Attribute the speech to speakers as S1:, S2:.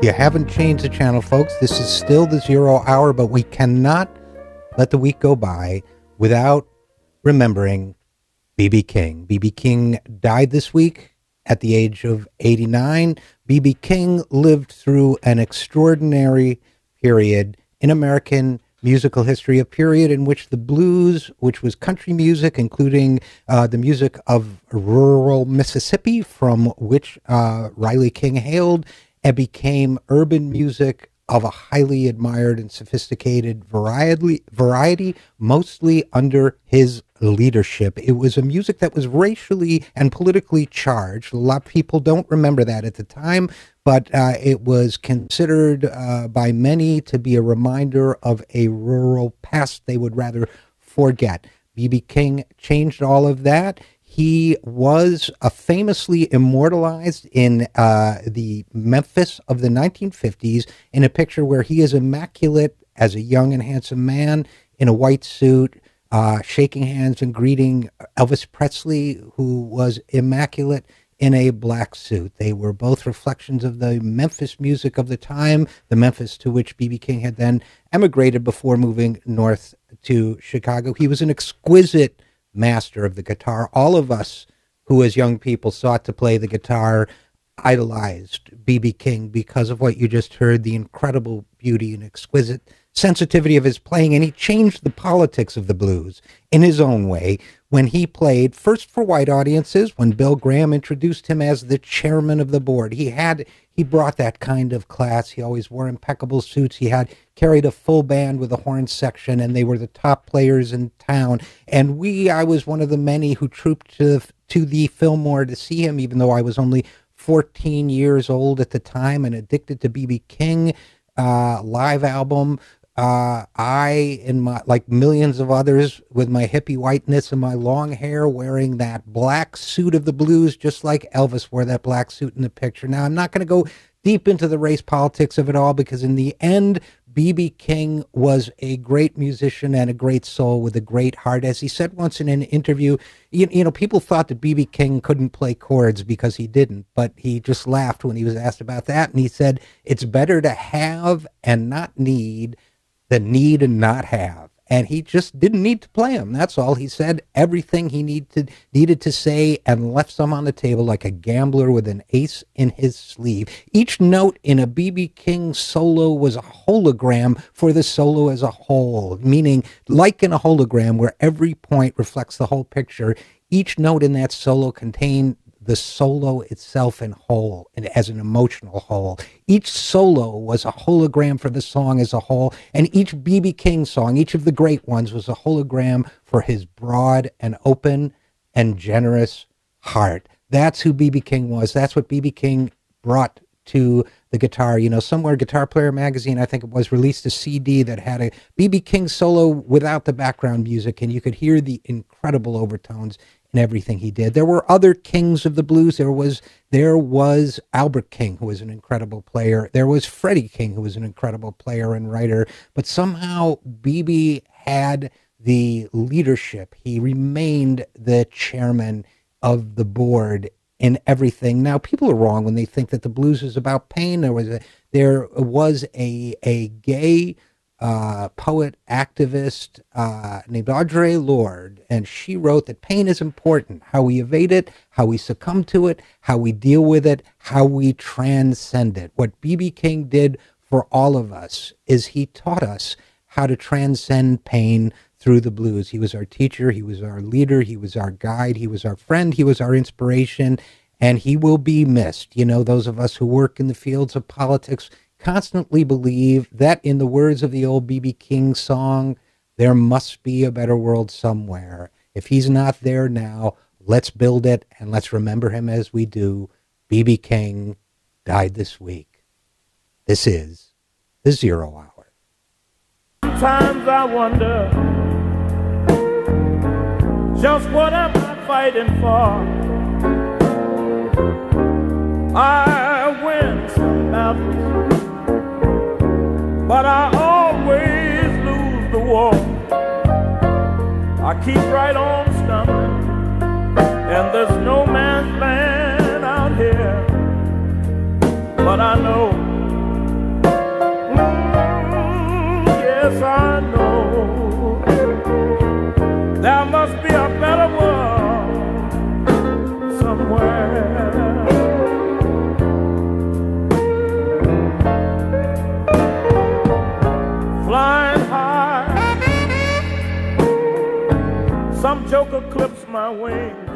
S1: You haven't changed the channel, folks. This is still the 0 hour, but we cannot let the week go by without remembering B.B. King. B.B. King died this week at the age of 89. B.B. King lived through an extraordinary period in American musical history, a period in which the blues, which was country music, including the music of rural Mississippi, from which Riley King hailed, and became urban music of a highly admired and sophisticated variety, mostly under his leadership. It was a music that was racially and politically charged. A lot of people don't remember that at the time, but it was considered by many to be a reminder of a rural past they would rather forget. B.B. King changed all of that. He was famously immortalized in the Memphis of the 1950s in a picture where he is immaculate as a young and handsome man in a white suit, shaking hands and greeting Elvis Presley, who was immaculate in a black suit. They were both reflections of the Memphis music of the time, the Memphis to which B.B. King had then emigrated before moving north to Chicago. He was an exquisite master of the guitar. All of us who as young people sought to play the guitar idolized B.B. King because of what you just heard, the incredible beauty and exquisite sensitivity of his playing. And he changed the politics of the blues in his own way when he played first for white audiences, when Bill Graham introduced him as the chairman of the board. He brought that kind of class. He always wore impeccable suits. He carried a full band with a horn section, and they were the top players in town. And I was one of the many who trooped to the Fillmore to see him, even though I was only 14 years old at the time and addicted to B.B. King live album. Like millions of others, with my hippie whiteness and my long hair, wearing that black suit of the blues, just like Elvis wore that black suit in the picture. Now, I'm not going to go deep into the race politics of it all, because in the end, B.B. King was a great musician and a great soul with a great heart. As he said once in an interview, you know, people thought that B.B. King couldn't play chords because he didn't, but he just laughed when he was asked about that. And he said, it's better to have and not need than need and not have. And he just didn't need to play them. That's all. He said everything he needed to say and left some on the table like a gambler with an ace in his sleeve. Each note in a B.B. King solo was a hologram for the solo as a whole, meaning like in a hologram where every point reflects the whole picture. Each note in that solo contained the solo itself in whole, and as an emotional whole. Each solo was a hologram for the song as a whole, and each B.B. King song, each of the great ones, was a hologram for his broad and open and generous heart. That's who B.B. King was. That's what B.B. King brought to the guitar. You know, somewhere Guitar Player magazine, I think it was, released a CD that had a B.B. King solo without the background music, and you could hear the incredible overtones in everything he did. There were other kings of the blues. There was Albert King, who was an incredible player. There was Freddie King, who was an incredible player and writer. But somehow B.B. had the leadership. He remained the chairman of the board in everything. Now, people are wrong when they think that the blues is about pain. There was a gay poet, activist named Audre Lorde, and she wrote that pain is important. How we evade it, how we succumb to it, how we deal with it, how we transcend it. What B.B. King did for all of us is he taught us how to transcend pain through the blues. He was our teacher, he was our leader, he was our guide, he was our friend, he was our inspiration, and he will be missed. You know, those of us who work in the fields of politics constantly believe that, in the words of the old B.B. King song, there must be a better world somewhere. If he's not there now, let's build it, and let's remember him as we do. B.B. King died this week. This is the 0 Hour.
S2: Sometimes I wonder, just what am I fighting for? I win some battles, but I always lose the war. I keep right on stumbling, and there's no man's land out here. But I know must be a better world somewhere. Flying high, some joker clips my wings.